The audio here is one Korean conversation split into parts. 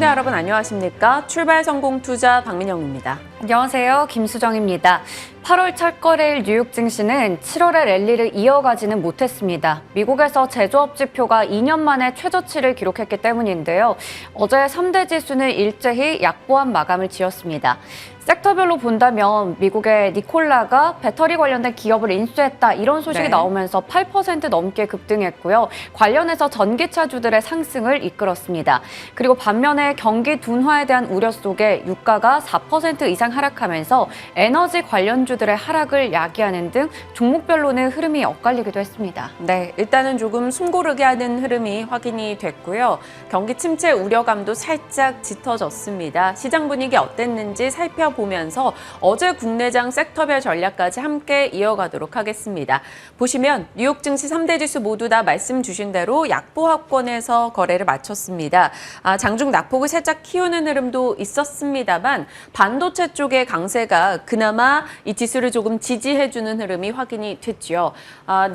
시청자 여러분 안녕하십니까? 출발 성공 투자 박민영입니다. 안녕하세요. 김수정입니다. 8월 첫 거래일 뉴욕 증시는 7월의 랠리를 이어가지는 못했습니다. 미국에서 제조업 지표가 2년 만에 최저치를 기록했기 때문인데요. 어제 3대 지수는 일제히 약보합 마감을 지었습니다. 섹터별로 본다면 미국의 니콜라가 배터리 관련된 기업을 인수했다 이런 소식이 나오면서 8% 넘게 급등했고요. 관련해서 전기차주들의 상승을 이끌었습니다. 그리고 반면에 경기 둔화에 대한 우려 속에 유가가 4% 이상 하락하면서 에너지 관련주들의 하락을 야기하는 등 종목별로는 흐름이 엇갈리기도 했습니다. 네, 일단은 조금 숨고르게 하는 흐름이 확인이 됐고요. 경기 침체 우려감도 살짝 짙어졌습니다. 시장 분위기 어땠는지 살펴보면서 어제 국내장 섹터별 전략까지 함께 이어가도록 하겠습니다. 보시면 뉴욕 증시 3대 지수 모두 다 말씀 주신 대로 약보합권에서 거래를 마쳤습니다. 장중 낙폭을 살짝 키우는 흐름도 있었습니다만 반도체 쪽의 강세가 그나마 이 지수를 조금 지지해주는 흐름이 확인이 됐죠.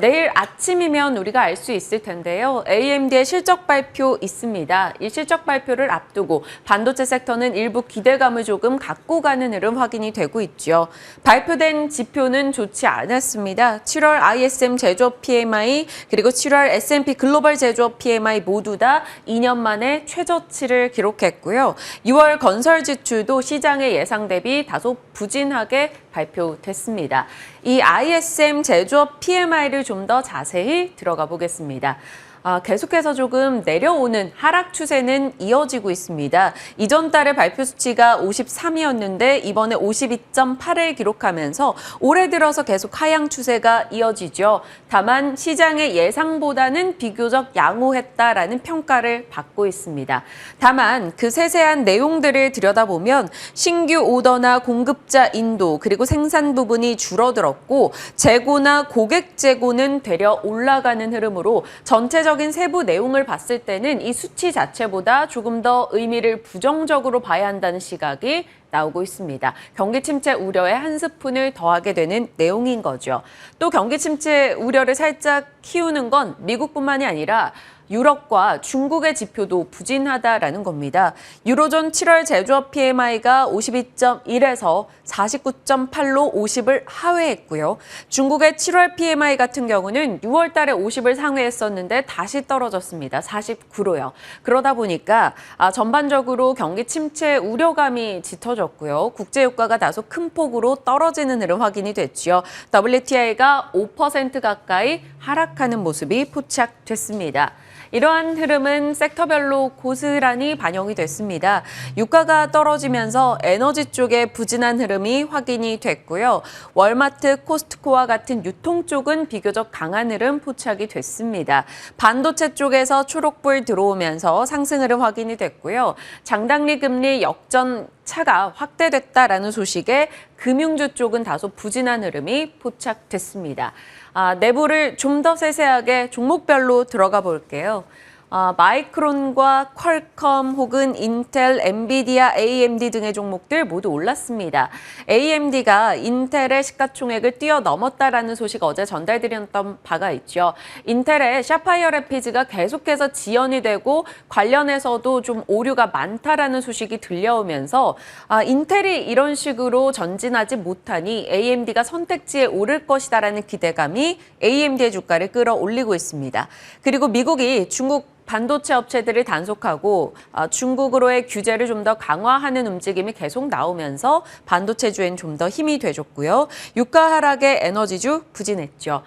내일 아침이면 우리가 알 수 있을 텐데요. AMD의 실적 발표 있습니다. 이 실적 발표를 앞두고 반도체 섹터는 일부 기대감을 조금 갖고 가는 흐름 확인이 되고 있죠. 발표된 지표는 좋지 않았습니다. 7월 ISM 제조업 PMI 그리고 7월 S&P 글로벌 제조업 PMI 모두 다 2년 만에 최저치를 기록했고요. 6월 건설 지출도 시장의 예상 대비 다소 부진하게 발표됐습니다. 이 ISM 제조업 PMI를 좀 더 자세히 들어가 보겠습니다. 계속해서 조금 내려오는 하락 추세는 이어지고 있습니다. 이전 달의 발표 수치가 53이었는데 이번에 52.8을 기록하면서 올해 들어서 계속 하향 추세가 이어지죠. 다만 시장의 예상보다는 비교적 양호했다라는 평가를 받고 있습니다. 다만 그 세세한 내용들을 들여다보면 신규 오더나 공급자 인도 그리고 생산 부분이 줄어들었고 재고나 고객 재고는 되려 올라가는 흐름으로 전체적 세부 내용을 봤을 때는 이 수치 자체보다 조금 더 의미를 부정적으로 봐야 한다는 시각이 나오고 있습니다. 경기 침체 우려에 한 스푼을 더하게 되는 내용인 거죠. 또 경기 침체 우려를 살짝 키우는 건 미국뿐만이 아니라 유럽과 중국의 지표도 부진하다라는 겁니다. 유로존 7월 제조업 PMI가 52.1에서 49.8로 50을 하회했고요. 중국의 7월 PMI 같은 경우는 6월 달에 50을 상회했었는데 다시 떨어졌습니다. 49로요. 그러다 보니까 전반적으로 경기 침체 우려감이 짙어졌고요. 국제 유가가 다소 큰 폭으로 떨어지는 흐름 확인이 됐죠. WTI가 5% 가까이 하락하는 모습이 포착됐습니다. 이러한 흐름은 섹터별로 고스란히 반영이 됐습니다. 유가가 떨어지면서 에너지 쪽에 부진한 흐름이 확인이 됐고요. 월마트, 코스트코와 같은 유통 쪽은 비교적 강한 흐름 포착이 됐습니다. 반도체 쪽에서 초록불 들어오면서 상승 흐름 확인이 됐고요. 장단기 금리 역전 차가 확대됐다라는 소식에 금융주 쪽은 다소 부진한 흐름이 포착됐습니다. 내부를 좀 더 세세하게 종목별로 들어가 볼게요. 마이크론과 퀄컴 혹은 인텔, 엔비디아, AMD 등의 종목들 모두 올랐습니다. AMD가 인텔의 시가총액을 뛰어넘었다라는 소식 어제 전달드렸던 바가 있죠. 인텔의 샤파이어 래피즈가 계속해서 지연이 되고 관련해서도 좀 오류가 많다라는 소식이 들려오면서 인텔이 이런 식으로 전진하지 못하니 AMD가 선택지에 오를 것이다라는 기대감이 AMD의 주가를 끌어올리고 있습니다. 그리고 미국이 중국 반도체 업체들을 단속하고 중국으로의 규제를 좀 더 강화하는 움직임이 계속 나오면서 반도체주엔 좀 더 힘이 돼줬고요. 유가 하락에 에너지주 부진했죠.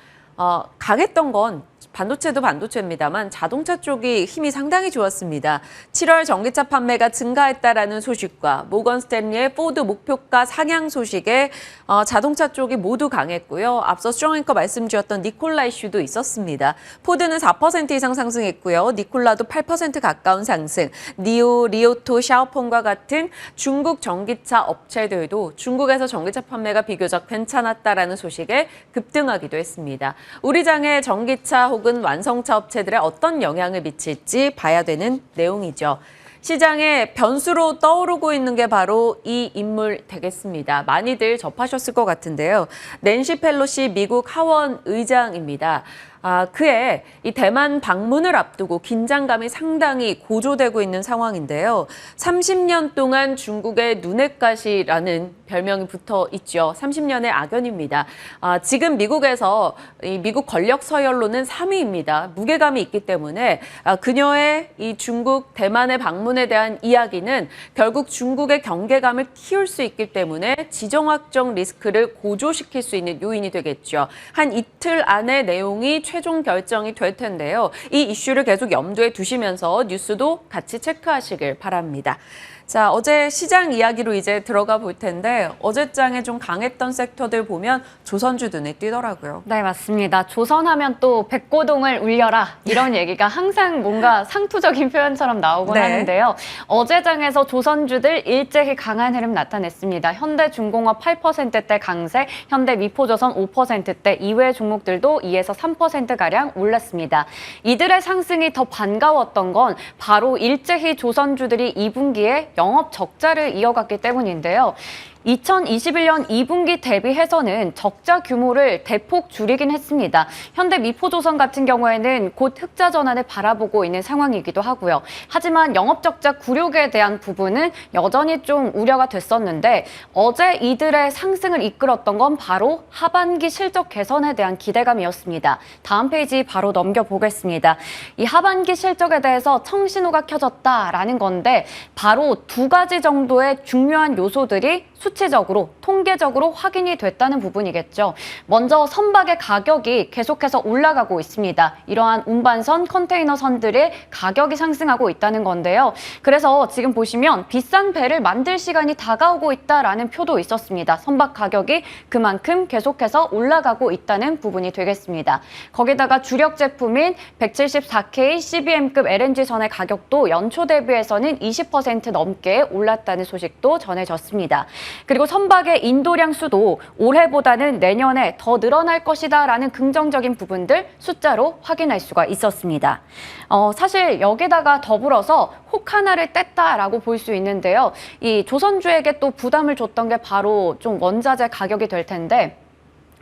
강했던 건 반도체도 반도체입니다만 자동차 쪽이 힘이 상당히 좋았습니다. 7월 전기차 판매가 증가했다라는 소식과 모건 스탠리의 포드 목표가 상향 소식에 자동차 쪽이 모두 강했고요. 앞서 스트롱앵커 말씀 주셨던 니콜라 이슈도 있었습니다. 포드는 4% 이상 상승했고요. 니콜라도 8% 가까운 상승. 니오, 리오토, 샤오펑과 같은 중국 전기차 업체들도 중국에서 전기차 판매가 비교적 괜찮았다라는 소식에 급등하기도 했습니다. 우리 장의 전기차 혹은 완성차 업체들에 어떤 영향을 미칠지 봐야 되는 내용이죠. 시장에 변수로 떠오르고 있는 게 바로 이 인물 되겠습니다. 많이들 접하셨을 것 같은데요. 낸시 펠로시 미국 하원 의장입니다. 그해 이 대만 방문을 앞두고 긴장감이 상당히 고조되고 있는 상황인데요. 30년 동안 중국의 눈엣가시라는 별명이 붙어 있죠. 30년의 악연입니다. 지금 미국에서 이 미국 권력 서열로는 3위입니다. 무게감이 있기 때문에 그녀의 이 중국, 대만의 방문에 대한 이야기는 결국 중국의 경계감을 키울 수 있기 때문에 지정학적 리스크를 고조시킬 수 있는 요인이 되겠죠. 한 이틀 안에 내용이 최종 결정이 될 텐데요. 이 이슈를 계속 염두에 두시면서 뉴스도 같이 체크하시길 바랍니다. 자, 어제 시장 이야기로 이제 들어가 볼 텐데 어제장에 좀 강했던 섹터들 보면 조선주 눈에 띄더라고요. 네, 맞습니다. 조선하면 또 백고동을 울려라 이런 얘기가 항상 뭔가 상투적인 표현처럼 나오곤 네. 하는데요. 어제장에서 조선주들 일제히 강한 흐름 나타냈습니다. 현대중공업 8%대 강세, 현대미포조선 5%대 이외 종목들도 2에서 3%가량 올랐습니다. 이들의 상승이 더 반가웠던 건 바로 일제히 조선주들이 2분기에 영업 적자를 이어갔기 때문인데요. 2021년 2분기 대비해서는 적자 규모를 대폭 줄이긴 했습니다. 현대미포조선 같은 경우에는 곧 흑자 전환을 바라보고 있는 상황이기도 하고요. 하지만 영업적자 굴욕에 대한 부분은 여전히 좀 우려가 됐었는데 어제 이들의 상승을 이끌었던 건 바로 하반기 실적 개선에 대한 기대감이었습니다. 다음 페이지 바로 넘겨보겠습니다. 이 하반기 실적에 대해서 청신호가 켜졌다라는 건데 바로 두 가지 정도의 중요한 요소들이 수치적으로, 통계적으로 확인이 됐다는 부분이겠죠. 먼저 선박의 가격이 계속해서 올라가고 있습니다. 이러한 운반선, 컨테이너선들의 가격이 상승하고 있다는 건데요. 그래서 지금 보시면 비싼 배를 만들 시간이 다가오고 있다라는 표도 있었습니다. 선박 가격이 그만큼 계속해서 올라가고 있다는 부분이 되겠습니다. 거기다가 주력 제품인 174K CBM급 LNG선의 가격도 연초 대비해서는 20% 넘게 올랐다는 소식도 전해졌습니다. 그리고 선박의 인도량 수도 올해보다는 내년에 더 늘어날 것이다라는 긍정적인 부분들 숫자로 확인할 수가 있었습니다. 사실 여기다가 더불어서 혹 하나를 뗐다라고 볼 수 있는데요. 이 조선주에게 또 부담을 줬던 게 바로 좀 원자재 가격이 될 텐데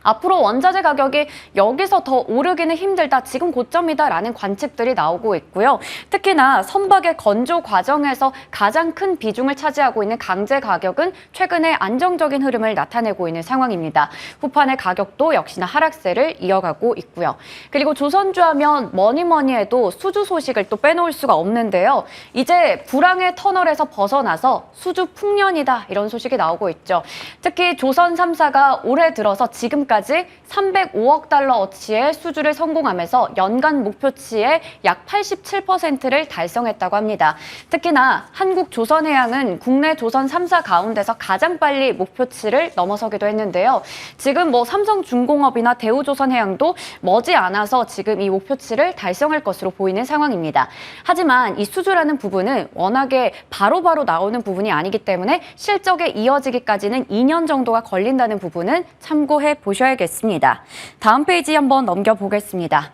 앞으로 원자재 가격이 여기서 더 오르기는 힘들다, 지금 고점이다라는 관측들이 나오고 있고요. 특히나 선박의 건조 과정에서 가장 큰 비중을 차지하고 있는 강제 가격은 최근에 안정적인 흐름을 나타내고 있는 상황입니다. 후판의 가격도 역시나 하락세를 이어가고 있고요. 그리고 조선주 하면 뭐니 해도 수주 소식을 또 빼놓을 수가 없는데요. 이제 불황의 터널에서 벗어나서 수주 풍년이다, 이런 소식이 나오고 있죠. 특히 조선 3사가 올해 들어서 지금까지 305억 달러어치의 수주를 성공하면서 연간 목표치의 약 87%를 달성했다고 합니다. 특히나 한국조선해양은 국내 조선 3사 가운데서 가장 빨리 목표치를 넘어서기도 했는데요. 지금 삼성중공업이나 대우조선해양도 머지않아서 지금 이 목표치를 달성할 것으로 보이는 상황입니다. 하지만 이 수주라는 부분은 워낙에 바로바로 나오는 부분이 아니기 때문에 실적에 이어지기까지는 2년 정도가 걸린다는 부분은 참고해 보셔야겠습니다. 다음 페이지 한번 넘겨보겠습니다.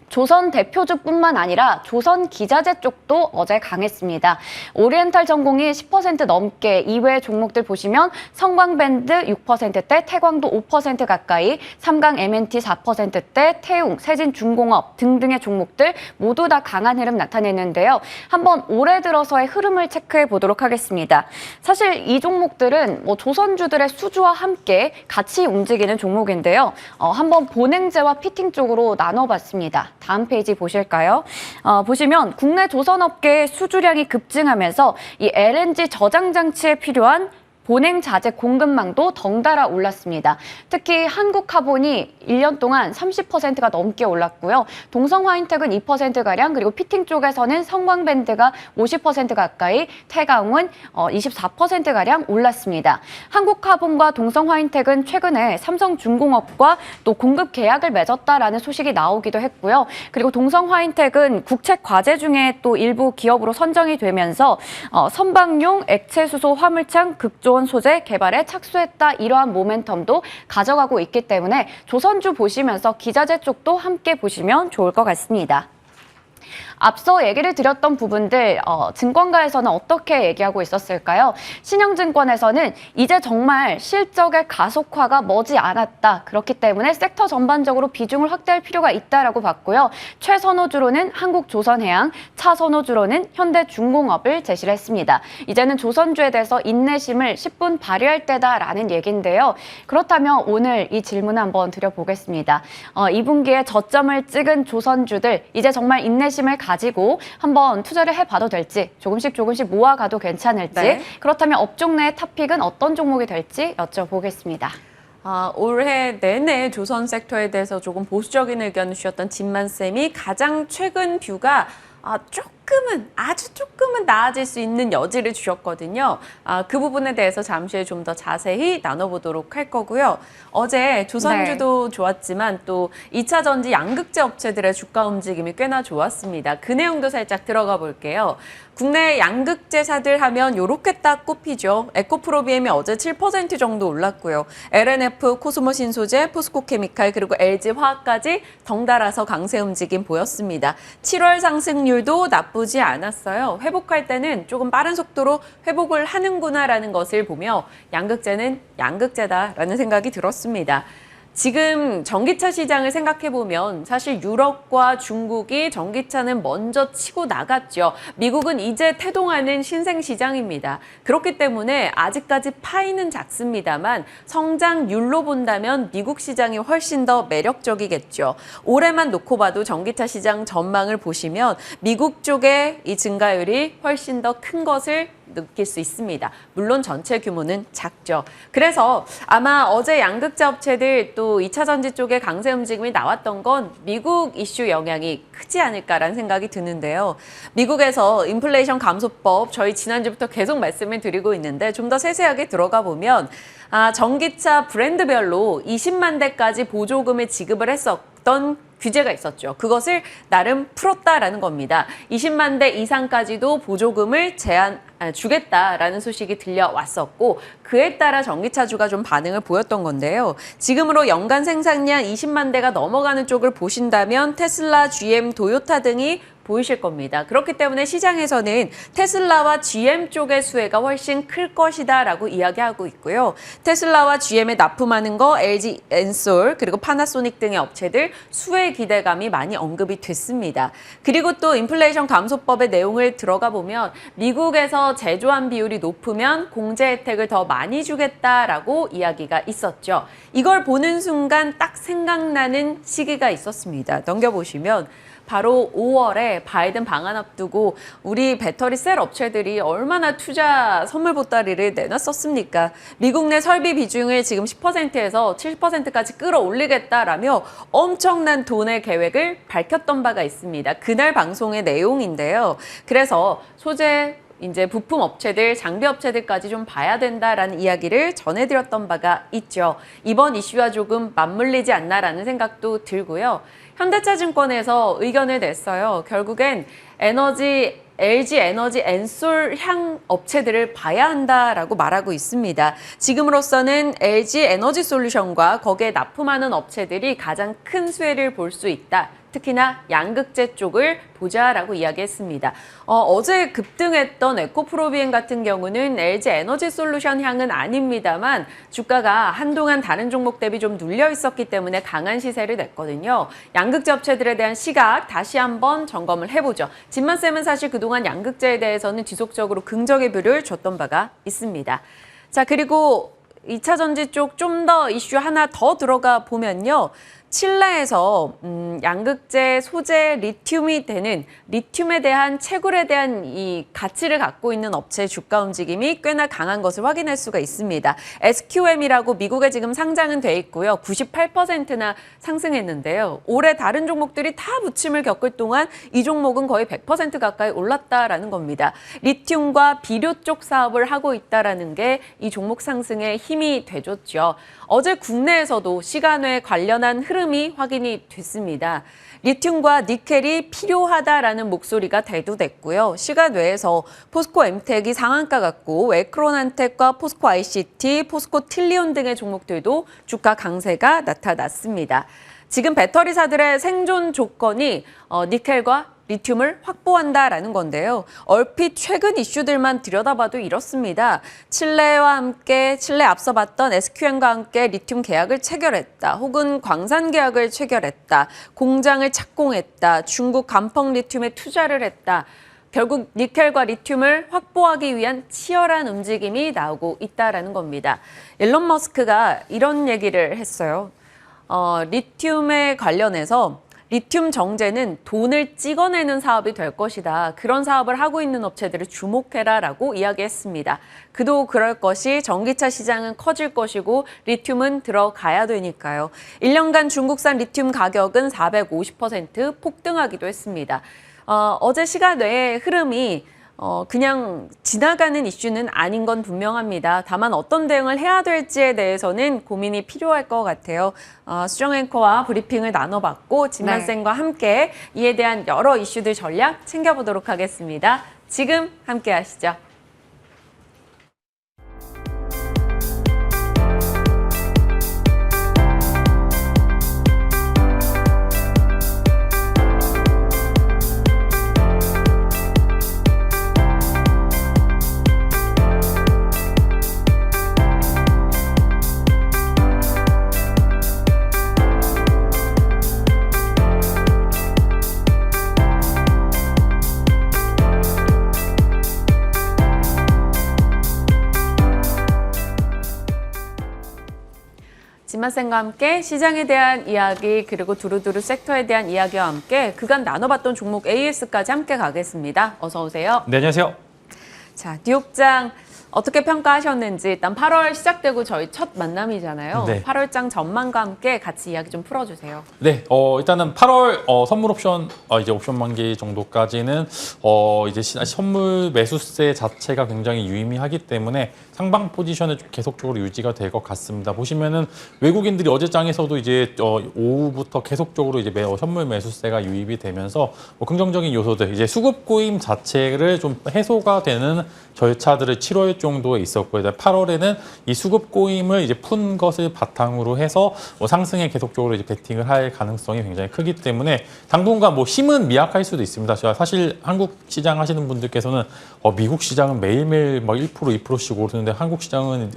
조선 대표주뿐만 아니라 조선 기자재 쪽도 어제 강했습니다. 오리엔탈 전공이 10% 넘게, 이외 종목들 보시면 성광밴드 6%대, 태광도 5% 가까이, 삼강 M&T 4%대, 태웅, 세진중공업 등등의 종목들 모두 다 강한 흐름 나타냈는데요. 한번 올해 들어서의 흐름을 체크해 보도록 하겠습니다. 사실 이 종목들은 조선주들의 수주와 함께 같이 움직이는 종목인데요. 한번 본행제와 피팅 쪽으로 나눠봤습니다. 다음 페이지 보실까요? 보시면 국내 조선업계의 수주량이 급증하면서 이 LNG 저장 장치에 필요한 본행 자재 공급망도 덩달아 올랐습니다. 특히 한국카본이 1년 동안 30%가 넘게 올랐고요. 동성화인텍은 2%가량, 그리고 피팅 쪽에서는 성광밴드가 50% 가까이, 태강은 24%가량 올랐습니다. 한국카본과 동성화인텍은 최근에 삼성중공업과 또 공급 계약을 맺었다라는 소식이 나오기도 했고요. 그리고 동성화인텍은 국책 과제 중에 또 일부 기업으로 선정이 되면서 선박용 액체수소 화물창 극조 소재 개발에 착수했다, 이러한 모멘텀도 가져가고 있기 때문에 조선주 보시면서 기자재 쪽도 함께 보시면 좋을 것 같습니다. 앞서 얘기를 드렸던 부분들 증권가에서는 어떻게 얘기하고 있었을까요? 신영증권에서는 이제 정말 실적의 가속화가 머지않았다. 그렇기 때문에 섹터 전반적으로 비중을 확대할 필요가 있다라고 봤고요. 최선호주로는 한국조선해양, 차선호주로는 현대중공업을 제시를 했습니다. 이제는 조선주에 대해서 인내심을 10분 발휘할 때다라는 얘기인데요. 그렇다면 오늘 이 질문을 한번 드려보겠습니다. 2분기에 저점을 찍은 조선주들 이제 정말 인내심을 가지고 한번 투자를 해봐도 될지 조금씩 모아가도 괜찮을지 네. 그렇다면 업종 내 탑픽은 어떤 종목이 될지 여쭤보겠습니다. 올해 내내 조선 섹터에 대해서 조금 보수적인 의견을 주셨던 진만쌤이 가장 최근 뷰가 아주 조금은 나아질 수 있는 여지를 주셨거든요. 그 부분에 대해서 잠시 후에 좀 더 자세히 나눠보도록 할 거고요. 어제 조선주도 좋았지만 또 2차 전지 양극재 업체들의 주가 움직임이 꽤나 좋았습니다. 그 내용도 살짝 들어가 볼게요. 국내 양극재사들 하면 요렇게 딱 꼽히죠. 에코프로비엠이 어제 7% 정도 올랐고요. LNF, 코스모신소재, 포스코케미칼 그리고 LG화학까지 덩달아서 강세 움직임 보였습니다. 7월 상승률도 나쁘지 않았어요. 회복할 때는 조금 빠른 속도로 회복을 하는구나라는 것을 보며 양극재는 양극재다라는 생각이 들었습니다. 지금 전기차 시장을 생각해보면 사실 유럽과 중국이 전기차는 먼저 치고 나갔죠. 미국은 이제 태동하는 신생시장입니다. 그렇기 때문에 아직까지 파이는 작습니다만 성장률로 본다면 미국 시장이 훨씬 더 매력적이겠죠. 올해만 놓고 봐도 전기차 시장 전망을 보시면 미국 쪽의 이 증가율이 훨씬 더 큰 것을 느낄 수 있습니다. 물론 전체 규모는 작죠. 그래서 아마 어제 양극재 업체들 또 2차 전지 쪽에 강세 움직임이 나왔던 건 미국 이슈 영향이 크지 않을까라는 생각이 드는데요. 미국에서 인플레이션 감소법 저희 지난주부터 계속 말씀을 드리고 있는데 좀 더 세세하게 들어가 보면 전기차 브랜드별로 20만 대까지 보조금을 지급을 했었던 규제가 있었죠. 그것을 나름 풀었다라는 겁니다. 20만 대 이상까지도 보조금을 주겠다라는 소식이 들려왔었고 그에 따라 전기차주가 좀 반응을 보였던 건데요. 지금으로 연간 생산량 20만 대가 넘어가는 쪽을 보신다면 테슬라, GM, 도요타 등이 보이실 겁니다. 그렇기 때문에 시장에서는 테슬라와 GM 쪽의 수혜가 훨씬 클 것이다라고 이야기하고 있고요. 테슬라와 GM에 납품하는 거 LG 엔솔 그리고 파나소닉 등의 업체들 수혜 기대감이 많이 언급이 됐습니다. 그리고 또 인플레이션 감소법의 내용을 들어가 보면 미국에서 제조한 비율이 높으면 공제 혜택을 더 많이 주겠다라고 이야기가 있었죠. 이걸 보는 순간 딱 생각나는 시기가 있었습니다. 넘겨보시면 바로 5월에 바이든 방한 앞두고 우리 배터리 셀 업체들이 얼마나 투자 선물 보따리를 내놨었습니까? 미국 내 설비 비중을 지금 10%에서 70%까지 끌어올리겠다라며 엄청난 돈의 계획을 밝혔던 바가 있습니다. 그날 방송의 내용인데요. 그래서 소재 이제 부품 업체들, 장비 업체들까지 좀 봐야 된다라는 이야기를 전해드렸던 바가 있죠. 이번 이슈와 조금 맞물리지 않나라는 생각도 들고요. 현대차증권에서 의견을 냈어요. 결국엔 LG 에너지 엔솔 향 업체들을 봐야 한다라고 말하고 있습니다. 지금으로서는 LG 에너지 솔루션과 거기에 납품하는 업체들이 가장 큰 수혜를 볼 수 있다. 특히나 양극재 쪽을 보자라고 이야기했습니다. 어제 급등했던 에코프로비엠 같은 경우는 LG 에너지 솔루션 향은 아닙니다만 주가가 한동안 다른 종목 대비 좀 눌려 있었기 때문에 강한 시세를 냈거든요. 양극재 업체들에 대한 시각 다시 한번 점검을 해보죠. 진만쌤은 사실 그동안 양극재에 대해서는 지속적으로 긍정의 뷰를 줬던 바가 있습니다. 자, 그리고 2차 전지 쪽 좀 더 이슈 하나 더 들어가 보면요. 칠레에서 양극재 소재 리튬에 대한 채굴에 대한 이 가치를 갖고 있는 업체의 주가 움직임이 꽤나 강한 것을 확인할 수가 있습니다. SQM이라고 미국에 지금 상장은 돼 있고요. 98%나 상승했는데요. 올해 다른 종목들이 다 부침을 겪을 동안 이 종목은 거의 100% 가까이 올랐다라는 겁니다. 리튬과 비료 쪽 사업을 하고 있다라는 게 이 종목 상승에 힘이 돼줬죠. 어제 국내에서도 시간외 관련한 흐름이 확인이 됐습니다. 리튬과 니켈이 필요하다라는 목소리가 대두됐고요. 시간 외에서 포스코 엠텍이 상한가 같고 에크론한텍과 포스코 ICT, 포스코 틸리온 등의 종목들도 주가 강세가 나타났습니다. 지금 배터리사들의 생존 조건이 니켈과 리튬을 확보한다라는 건데요. 얼핏 최근 이슈들만 들여다봐도 이렇습니다. 칠레 앞서 봤던 SQM과 함께 리튬 계약을 체결했다. 혹은 광산 계약을 체결했다. 공장을 착공했다. 중국 간펑 리튬에 투자를 했다. 결국 니켈과 리튬을 확보하기 위한 치열한 움직임이 나오고 있다라는 겁니다. 일론 머스크가 이런 얘기를 했어요. 리튬에 관련해서 리튬 정제는 돈을 찍어내는 사업이 될 것이다. 그런 사업을 하고 있는 업체들을 주목해라라고 이야기했습니다. 그도 그럴 것이 전기차 시장은 커질 것이고 리튬은 들어가야 되니까요. 1년간 중국산 리튬 가격은 450% 폭등하기도 했습니다. 어제 시간 외의 흐름이 그냥 지나가는 이슈는 아닌 건 분명합니다. 다만 어떤 대응을 해야 될지에 대해서는 고민이 필요할 것 같아요. 수정 앵커와 브리핑을 나눠봤고 진만쌤과 함께 이에 대한 여러 이슈들 전략 챙겨보도록 하겠습니다. 지금 함께 하시죠. 진만쌤과 함께 시장에 대한 이야기 그리고 두루두루 섹터에 대한 이야기와 함께 그간 나눠봤던 종목 AS까지 함께 가겠습니다. 어서 오세요. 네, 안녕하세요. 자, 뉴욕장 어떻게 평가하셨는지 일단 8월 시작되고 저희 첫 만남이잖아요. 네. 8월장 전망과 함께 같이 이야기 좀 풀어주세요. 네, 일단은 8월 선물 옵션 이제 옵션 만기 정도까지는 이제 선물 매수세 자체가 굉장히 유의미하기 때문에 상방 포지션은 좀 계속적으로 유지가 될 것 같습니다. 보시면은 외국인들이 어제 장에서도 이제 오후부터 계속적으로 이제 선물 매수세가 유입이 되면서 긍정적인 요소들 이제 수급 고임 자체를 좀 해소가 되는 절차들을 7월 정도에 있었고요. 8월에는 이 수급 고임을 이제 푼 것을 바탕으로 해서 상승에 계속적으로 이제 베팅을 할 가능성이 굉장히 크기 때문에 당분간 힘은 미약할 수도 있습니다. 사실 한국 시장 하시는 분들께서는 미국 시장은 매일매일 1%, 2%씩 오르는데 한국 시장은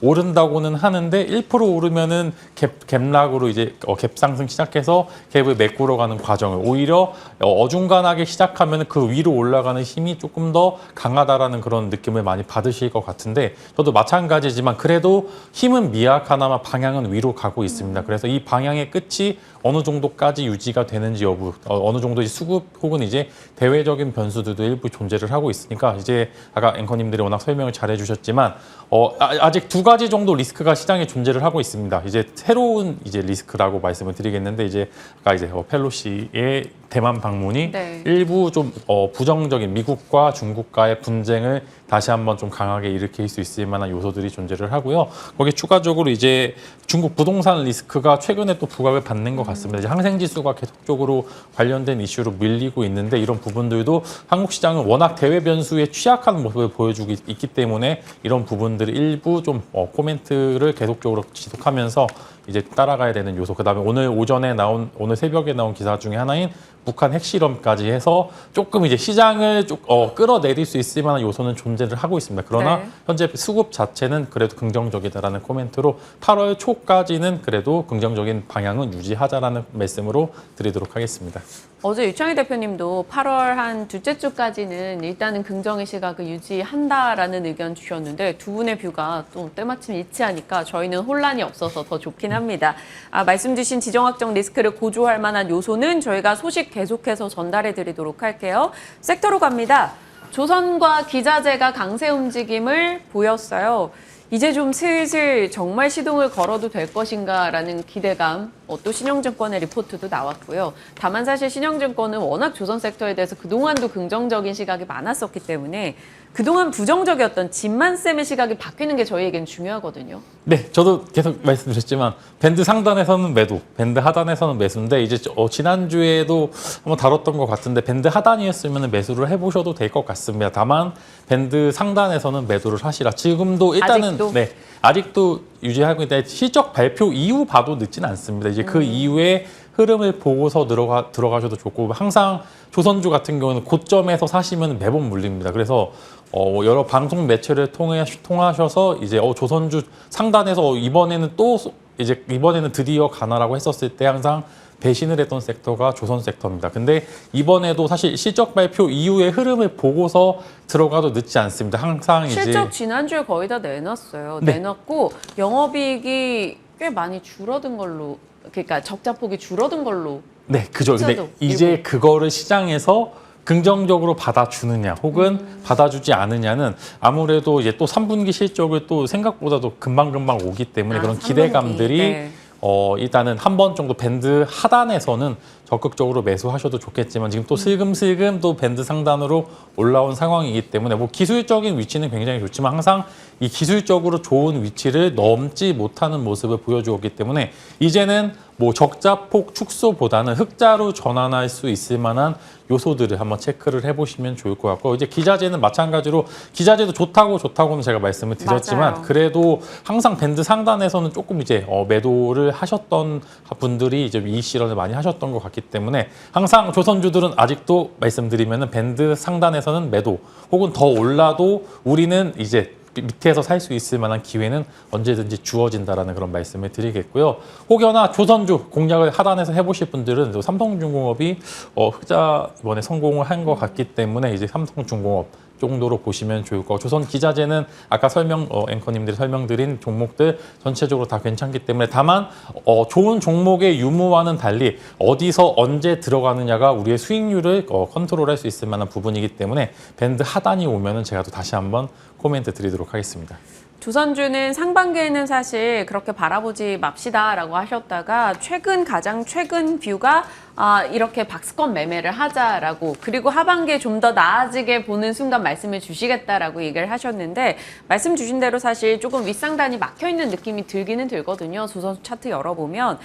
오른다고는 하는데 1% 오르면은 갭락으로 이제 갭 상승 시작해서 갭을 메꾸러 가는 과정을 오히려 어중간하게 시작하면 그 위로 올라가는 힘이 조금 더 강하다라는 그런 느낌을 많이 받으실 것 같은데 저도 마찬가지지만 그래도 힘은 미약하나마 방향은 위로 가고 있습니다. 그래서 이 방향의 끝이 어느 정도까지 유지가 되는지 여부, 어느 정도 수급 혹은 이제 대외적인 변수들도 일부 존재를 하고 있으니까 이제 아까 앵커님들이 워낙 설명을 잘 해주셨지만 아직 두 가지 정도 리스크가 시장에 존재를 하고 있습니다. 이제 새로운 이제 리스크라고 말씀을 드리겠는데 이제 아까 이제 펠로시의 대만 방문이 네. 일부 좀 부정적인 미국과 중국과의 분쟁을 다시 한번 좀 강하게 일으킬 수 있을 만한 요소들이 존재를 하고요. 거기에 추가적으로 이제 중국 부동산 리스크가 최근에 또 부각을 받는 것 같습니다. 이제 항생지수가 계속적으로 관련된 이슈로 밀리고 있는데 이런 부분들도 한국 시장은 워낙 대외 변수에 취약한 모습을 보여주고 있기 때문에 이런 부분들을 일부 좀 코멘트를 계속적으로 지속하면서 이제 따라가야 되는 요소. 그다음에 오늘 새벽에 나온 기사 중에 하나인 북한 핵실험까지 해서 조금 이제 시장을 끌어내릴 수 있을 만한 요소는 존재를 하고 있습니다. 그러나 네. 현재 수급 자체는 그래도 긍정적이다라는 코멘트로 8월 초까지는 그래도 긍정적인 방향은 유지하자라는 말씀으로 드리도록 하겠습니다. 어제 유창희 대표님도 8월 한 둘째 주까지는 일단은 긍정의 시각을 유지한다라는 의견 주셨는데 두 분의 뷰가 또 때마침 일치하니까 저희는 혼란이 없어서 더 좋긴 합니다. 말씀 주신 지정학적 리스크를 고조할 만한 요소는 저희가 소식 계속해서 전달해 드리도록 할게요. 섹터로 갑니다. 조선과 기자재가 강세 움직임을 보였어요. 이제 좀 슬슬 정말 시동을 걸어도 될 것인가라는 기대감, 또 신영증권의 리포트도 나왔고요. 다만 사실 신영증권은 워낙 조선 섹터에 대해서 그동안도 긍정적인 시각이 많았었기 때문에 그동안 부정적이었던 진만쌤의 시각이 바뀌는 게 저희에겐 중요하거든요. 네, 저도 계속 말씀드렸지만 밴드 상단에서는 매도, 밴드 하단에서는 매수인데 이제 지난주에도 한번 다뤘던 것 같은데 밴드 하단이었으면 매수를 해보셔도 될 것 같습니다. 다만 밴드 상단에서는 매도를 하시라. 지금도 일단은 아직도 유지하고 있는데 실적 발표 이후 봐도 늦지는 않습니다. 이제 그 이후에 흐름을 보고서 들어가셔도 좋고 항상 조선주 같은 경우는 고점에서 사시면 매번 물립니다. 그래서 여러 방송 매체를 통하셔서 이제 조선주 상단에서 이번에는 드디어 가나라고 했었을 때 항상 배신을 했던 섹터가 조선 섹터입니다. 근데 이번에도 사실 실적 발표 이후의 흐름을 보고서 들어가도 늦지 않습니다. 항상 실적 지난주에 거의 다 내놨어요. 네. 내놨고 영업이익이 꽤 많이 줄어든 걸로, 그러니까 적자폭이 줄어든 걸로. 네, 그죠. 근데 숫자도 이제 그거를 시장에서 긍정적으로 받아주느냐 혹은 받아주지 않느냐는 아무래도 이제 또 3분기 실적을 또 생각보다도 금방금방 오기 때문에 그런 3분기. 기대감들이 네. 일단은 한 번 정도 밴드 하단에서는 적극적으로 매수하셔도 좋겠지만 지금 또 슬금슬금 또 밴드 상단으로 올라온 상황이기 때문에 뭐 기술적인 위치는 굉장히 좋지만 항상 이 기술적으로 좋은 위치를 넘지 못하는 모습을 보여주었기 때문에 이제는 뭐 적자폭 축소보다는 흑자로 전환할 수 있을 만한 요소들을 한번 체크를 해보시면 좋을 것 같고 이제 기자재는 마찬가지로 기자재도 좋다고는 제가 말씀을 드렸지만 맞아요. 그래도 항상 밴드 상단에서는 조금 이제 매도를 하셨던 분들이 이제 이 실현을 많이 하셨던 것 같기 때문에 항상 조선주들은 아직도 말씀드리면은 밴드 상단에서는 매도 혹은 더 올라도 우리는 이제 밑에서 살 수 있을 만한 기회는 언제든지 주어진다라는 그런 말씀을 드리겠고요. 혹여나 조선주 공략을 하단에서 해보실 분들은 또 삼성중공업이 흑자 이번에 성공을 한 것 같기 때문에 이제 삼성중공업 정도로 보시면 좋을 거고 조선 기자재는 아까 앵커님들이 설명드린 종목들 전체적으로 다 괜찮기 때문에 다만 좋은 종목의 유무와는 달리 어디서 언제 들어가느냐가 우리의 수익률을 컨트롤할 수 있을 만한 부분이기 때문에 밴드 하단이 오면은 제가 또 다시 한번 코멘트 드리도록 하겠습니다. 조선주는 상반기에는 사실 그렇게 바라보지 맙시다라고 하셨다가 가장 최근 뷰가 이렇게 박스권 매매를 하자라고 그리고 하반기에 좀 더 나아지게 보는 순간 말씀을 주시겠다라고 얘기를 하셨는데 말씀 주신 대로 사실 조금 윗상단이 막혀있는 느낌이 들기는 들거든요. 조선주 차트 열어보면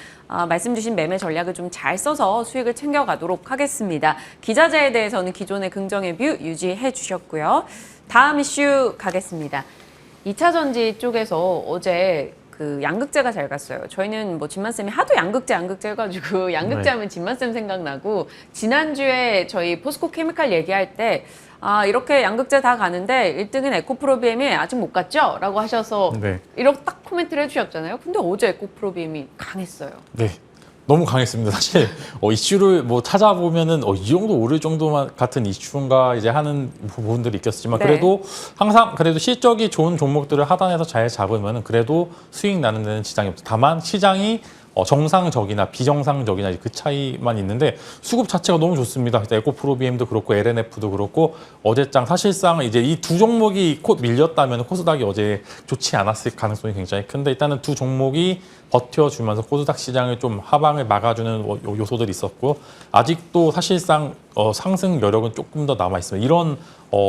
말씀 주신 매매 전략을 좀 잘 써서 수익을 챙겨가도록 하겠습니다. 기자재에 대해서는 기존의 긍정의 뷰 유지해 주셨고요. 다음 이슈 가겠습니다. 2차 전지 쪽에서 어제 그 양극재가 잘 갔어요. 저희는 뭐 진만쌤이 하도 양극재 해가지고 양극재 하면 진만쌤 생각나고 지난주에 저희 포스코 케미칼 얘기할 때 이렇게 양극재 다 가는데 1등은 에코프로비엠이 아직 못 갔죠? 라고 하셔서 네. 이렇게 딱 코멘트를 해주셨잖아요. 근데 어제 에코프로비엠이 강했어요. 네. 너무 강했습니다. 사실 이슈를 뭐 찾아보면은 이 정도 오를 정도만 같은 이슈인가 이제 하는 부분들이 있겠지만 네. 그래도 항상 그래도 실적이 좋은 종목들을 하단에서 잘 잡으면은 그래도 수익 나는 데는 지장이 없죠. 다만 시장이 정상적이나 비정상적이나 그 차이만 있는데 수급 자체가 너무 좋습니다. 에코프로비엠도 그렇고 LNF도 그렇고 어제장 사실상 이제 이 두 종목이 밀렸다면 코스닥이 어제 좋지 않았을 가능성이 굉장히 큰데 일단은 두 종목이 버텨주면서 코스닥 시장을 좀 하방을 막아주는 요소들이 있었고 아직도 사실상 상승 여력은 조금 더 남아 있습니다. 이런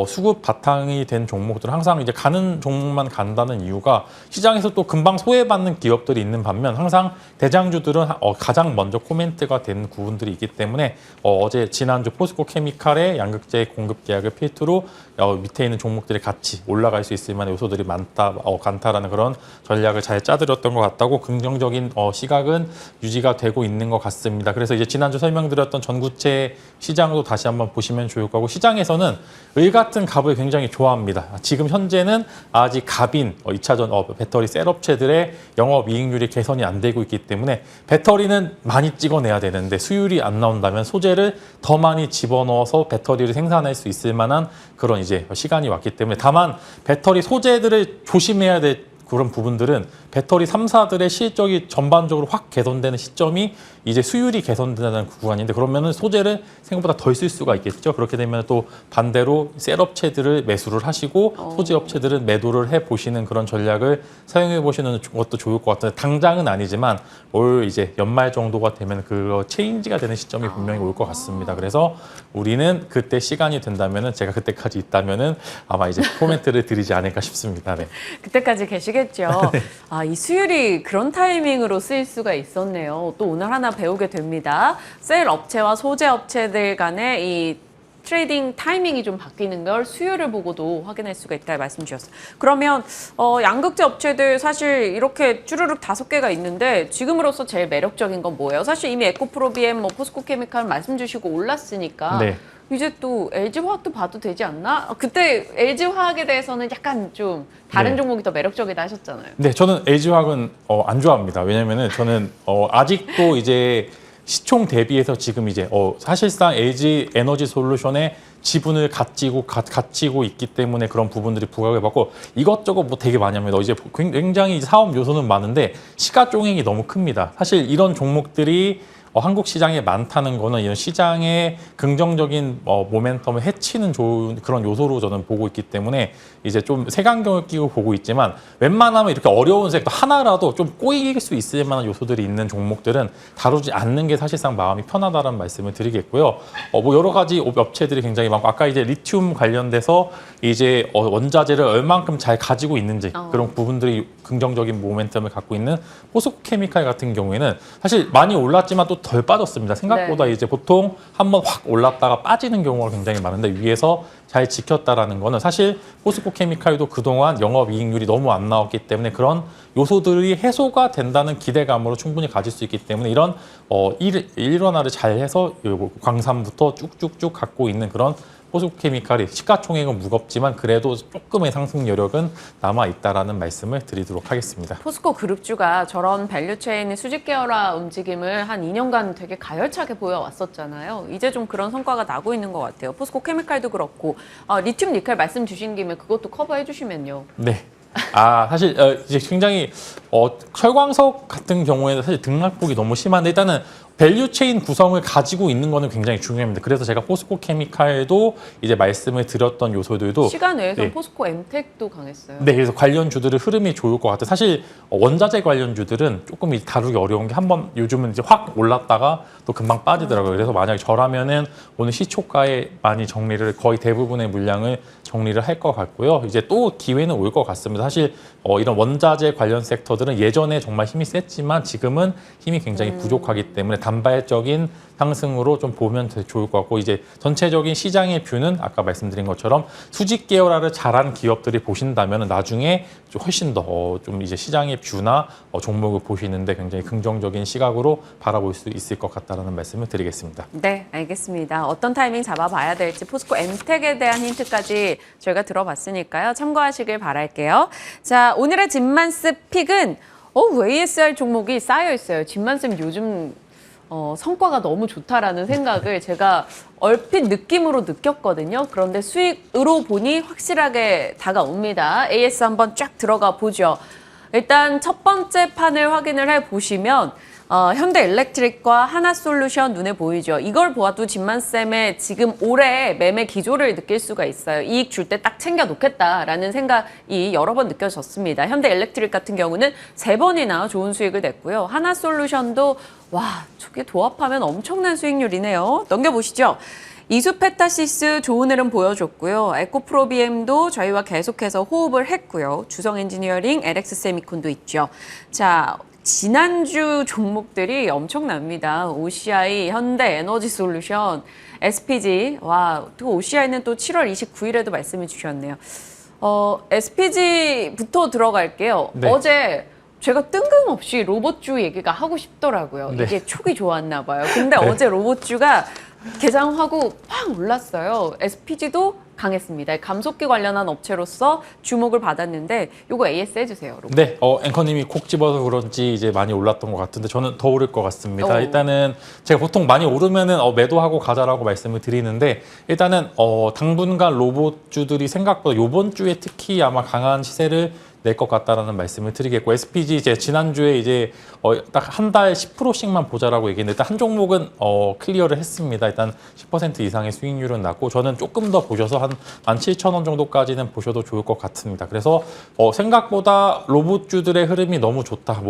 수급 바탕이 된 종목들은 항상 이제 가는 종목만 간다는 이유가 시장에서 또 금방 소외받는 기업들이 있는 반면 항상 대장주들은 가장 먼저 코멘트가 된 부분들이 있기 때문에 어제 지난주 포스코 케미칼의 양극재 공급 계약을 필두로 밑에 있는 종목들이 같이 올라갈 수 있을 만한 요소들이 많다라는 그런 전략을 잘 짜드렸던 것 같다고 긍정적인 시각은 유지가 되고 있는 것 같습니다. 그래서 이제 지난주 설명드렸던 전구체 시장도 다시 한번 보시면 좋을 거고 시장에서는 의 같은 값을 굉장히 좋아합니다. 지금 현재는 아직 갑인 2차전 배터리 셀업체들의 영업이익률이 개선이 안 되고 있기 때문에 배터리는 많이 찍어내야 되는데 수율이 안 나온다면 소재를 더 많이 집어넣어서 배터리를 생산할 수 있을 만한 그런 이제 시간이 왔기 때문에 다만 배터리 소재들을 조심해야 될 그런 부분들은 배터리 3사들의 실적이 전반적으로 확 개선되는 시점이 이제 수율이 개선되는 구간인데 그러면은 소재를 생각보다 덜 쓸 수가 있겠죠. 그렇게 되면 또 반대로 셀업체들을 매수를 하시고 소재 업체들은 매도를 해 보시는 그런 전략을 사용해 보시는 것도 좋을 것 같은데 당장은 아니지만 올 이제 연말 정도가 되면 그 체인지가 되는 시점이 분명히 올 것 같습니다. 그래서 우리는 그때 시간이 된다면은 제가 그때까지 있다면은 아마 이제 코멘트를 드리지 않을까 싶습니다. 네. 그때까지 계시겠죠. 이 수율이 그런 타이밍으로 쓰일 수가 있었네요. 또 오늘 하나 배우게 됩니다. 셀 업체와 소재 업체들 간의 이 트레이딩 타이밍이 좀 바뀌는 걸 수요를 보고도 확인할 수가 있다 말씀 주셨어요. 그러면 양극재 업체들 사실 이렇게 쭈루룩 5개가 있는데 지금으로서 제일 매력적인 건 뭐예요? 사실 이미 에코프로비엠, 포스코케미칼 말씀 주시고 올랐으니까 네. 이제 또 LG화학도 봐도 되지 않나? 그때 LG화학에 대해서는 약간 좀 다른 네. 종목이 더 매력적이다 하셨잖아요. 네, 저는 LG화학은 안 좋아합니다. 왜냐면은 저는 아직도 이제 시총 대비해서 지금 이제 사실상 LG 에너지 솔루션의 지분을 갖추고 있기 때문에 그런 부분들이 부각을 받고 이것저것 뭐 되게 많이 합니다. 이제 굉장히 사업 요소는 많은데 시가총액이 너무 큽니다. 사실 이런 종목들이 한국 시장에 많다는 거는 이런 시장의 긍정적인 모멘텀을 해치는 좋은 그런 요소로 저는 보고 있기 때문에 이제 좀 색안경을 끼고 보고 있지만 웬만하면 이렇게 어려운 섹터 하나라도 좀 꼬이길 수 있을 만한 요소들이 있는 종목들은 다루지 않는 게 사실상 마음이 편하다는 말씀을 드리겠고요. 뭐 여러 가지 업체들이 굉장히 많고 아까 이제 리튬 관련돼서 이제 원자재를 얼만큼 잘 가지고 있는지 그런 부분들이 긍정적인 모멘텀을 갖고 있는 포스코케미칼 같은 경우에는 사실 많이 올랐지만 또 덜 빠졌습니다. 생각보다 네. 이제 보통 한번 확 올랐다가 빠지는 경우가 굉장히 많은데 위에서 잘 지켰다라는 거는 사실 포스코케미칼도 그동안 영업이익률이 너무 안 나왔기 때문에 그런 요소들이 해소가 된다는 기대감으로 충분히 가질 수 있기 때문에 이런 일원화를 잘 해서 광산부터 쭉쭉쭉 갖고 있는 그런 포스코케미칼이 시가총액은 무겁지만 그래도 조금의 상승 여력은 남아있다라는 말씀을 드리도록 하겠습니다. 포스코 그룹주가 저런 밸류체인 수직 계열화 움직임을 한 2년간 되게 가열차게 보여왔었잖아요. 이제 좀 그런 성과가 나고 있는 것 같아요. 포스코 케미칼도 그렇고 리튬 니켈 말씀 주신 김에 그것도 커버해 주시면요. 네. 사실 이제 굉장히 철광석 같은 경우에는 사실 등락폭이 너무 심한데 일단은 밸류체인 구성을 가지고 있는 거는 굉장히 중요합니다. 그래서 제가 포스코케미칼도 이제 말씀을 드렸던 요소들도 시간 외에서 네. 포스코 엠텍도 강했어요. 네, 그래서 관련주들의 흐름이 좋을 것 같아요. 사실 원자재 관련주들은 조금 다루기 어려운 게 한번 요즘은 이제 확 올랐다가 또 금방 빠지더라고요. 그래서 만약에 저라면은 오늘 시초가에 많이 정리를 거의 대부분의 물량을 정리를 할 것 같고요. 이제 또 기회는 올 것 같습니다. 사실 이런 원자재 관련 섹터들은 예전에 정말 힘이 셌지만 지금은 힘이 굉장히 부족하기 때문에 단발적인 상승으로 좀 보면 좋을 것 같고 이제 전체적인 시장의 뷰는 아까 말씀드린 것처럼 수직 계열화를 잘한 기업들이 보신다면 나중에 좀 훨씬 더 좀 이제 시장의 뷰나 종목을 보시는데 굉장히 긍정적인 시각으로 바라볼 수 있을 것 같다라는 말씀을 드리겠습니다. 네, 알겠습니다. 어떤 타이밍 잡아봐야 될지 포스코 엠텍에 대한 힌트까지 저희가 들어봤으니까요. 참고하시길 바랄게요. 자, 오늘의 진만스 픽은 ASR 종목이 쌓여 있어요. 진만쌤 요즘 성과가 너무 좋다라는 생각을 제가 얼핏 느낌으로 느꼈거든요. 그런데 수익으로 보니 확실하게 다가옵니다. AS 한번 쫙 들어가 보죠. 일단 첫 번째 판을 확인을 해보시면 현대일렉트릭과 하나솔루션 눈에 보이죠. 이걸 보아도 진만쌤의 지금 올해 매매 기조를 느낄 수가 있어요. 이익 줄 때 딱 챙겨 놓겠다라는 생각이 여러 번 느껴졌습니다. 현대일렉트릭 같은 경우는 3번이나 좋은 수익을 냈고요. 하나솔루션도 저게 도합하면 엄청난 수익률이네요. 넘겨보시죠. 이수페타시스 좋은 흐름 보여줬고요. 에코프로비엠도 저희와 계속해서 호흡을 했고요. 주성엔지니어링, LX세미콘도 있죠. 자, 지난주 종목들이 엄청납니다. OCI, 현대에너지솔루션, SPG. 또 OCI는 또 7월 29일에도 말씀해 주셨네요. SPG부터 들어갈게요. 네. 어제 제가 뜬금없이 로봇주 얘기가 하고 싶더라고요. 네. 이게 촉이 좋았나 봐요. 근데 어제 로봇주가 개장하고 확 올랐어요. SPG도 강했습니다. 감속기 관련한 업체로서 주목을 받았는데 요거 AS 해주세요. 로봇. 네, 앵커님이 콕 집어서 그런지 이제 많이 올랐던 것 같은데 저는 더 오를 것 같습니다. 일단은 제가 보통 많이 오르면은 매도하고 가자라고 말씀을 드리는데 일단은 당분간 로봇주들이 생각보다 이번 주에 특히 아마 강한 시세를 낼 것 같다라는 말씀을 드리겠고 SPG 이제 지난주에 이제 딱 한 달 10%씩만 보자라고 얘기했는데 일단 한 종목은 클리어를 했습니다. 일단 10% 이상의 수익률은 났고 저는 조금 더 보셔서 한 한 17,000원 정도까지는 보셔도 좋을 것 같습니다. 그래서 생각보다 로봇주들의 흐름이 너무 좋다.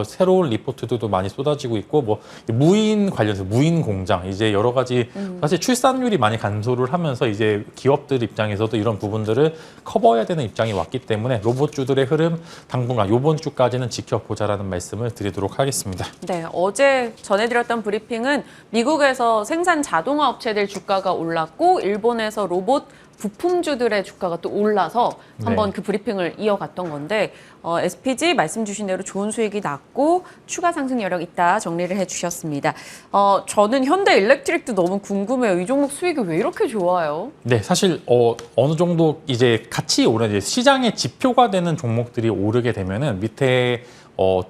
새로운 리포트들도 많이 쏟아지고 있고 무인 관련해서 무인 공장 이제 여러 가지 사실 출산율이 많이 감소를 하면서 이제 기업들 입장에서도 이런 부분들을 커버해야 되는 입장이 왔기 때문에 로봇주들의 흐름 당분간 이번 주까지는 지켜보자라는 말씀을 드리도록 하겠습니다. 네, 어제 전해드렸던 브리핑은 미국에서 생산 자동화 업체들 주가가 올랐고 일본에서 로봇 부품주들의 주가가 또 올라서 한번 그 브리핑을 이어갔던 건데 SPG 말씀 주신 대로 좋은 수익이 났고 추가 상승 여력 있다 정리를 해주셨습니다. 저는 현대 일렉트릭도 너무 궁금해요. 이 종목 수익이 왜 이렇게 좋아요? 네, 사실 어느 정도 이제 같이 오른 이제 시장의 지표가 되는 종목들이 오르게 되면은 밑에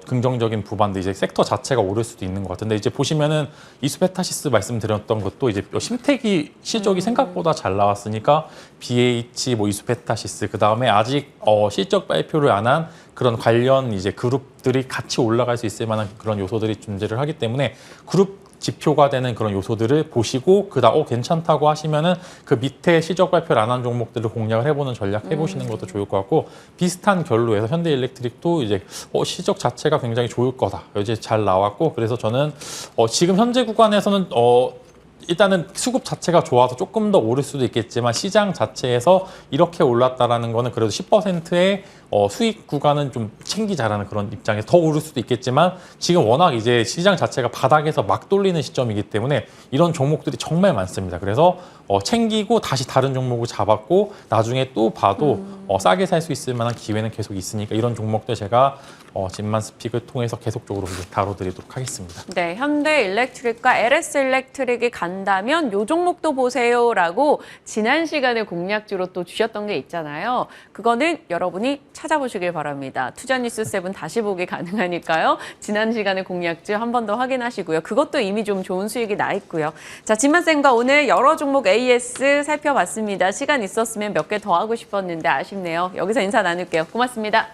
긍정적인 부반도 이제 섹터 자체가 오를 수도 있는 것 같은데 이제 보시면은 이수페타시스 말씀드렸던 것도 이제 심택이 실적이 생각보다 잘 나왔으니까 BH 이수페타시스 그 다음에 아직 실적 발표를 안 한 그런 관련 이제 그룹들이 같이 올라갈 수 있을 만한 그런 요소들이 존재를 하기 때문에 그룹 지표가 되는 그런 요소들을 보시고 그다음 괜찮다고 하시면은 그 밑에 실적 발표를 안 한 종목들을 공략을 해보는 전략 해보시는 것도 좋을 것 같고 비슷한 결로에서 현대일렉트릭도 이제 실적 자체가 굉장히 좋을 거다 이제 잘 나왔고 그래서 저는 지금 현재 구간에서는 일단은 수급 자체가 좋아서 조금 더 오를 수도 있겠지만 시장 자체에서 이렇게 올랐다라는 거는 그래도 10%의 수익 구간은 좀 챙기자라는 그런 입장에서 더 오를 수도 있겠지만 지금 워낙 이제 시장 자체가 바닥에서 막 돌리는 시점이기 때문에 이런 종목들이 정말 많습니다. 그래서 챙기고 다시 다른 종목을 잡았고 나중에 또 봐도 싸게 살 수 있을 만한 기회는 계속 있으니까 이런 종목들 제가 진만 스픽을 통해서 계속적으로 다뤄드리도록 하겠습니다. 네, 현대 일렉트릭과 LS 일렉트릭이 간다면 요 종목도 보세요라고 지난 시간에 공략주로 또 주셨던 게 있잖아요. 그거는 여러분이 찾아보시길 바랍니다. 투자뉴스 7 다시 보기 가능하니까요. 지난 시간에 공략주 한 번 더 확인하시고요. 그것도 이미 좀 좋은 수익이 나 있고요. 자, 진만쌤과 오늘 여러 종목 AS 살펴봤습니다. 시간 있었으면 몇 개 더 하고 싶었는데 아쉽네요. 여기서 인사 나눌게요. 고맙습니다.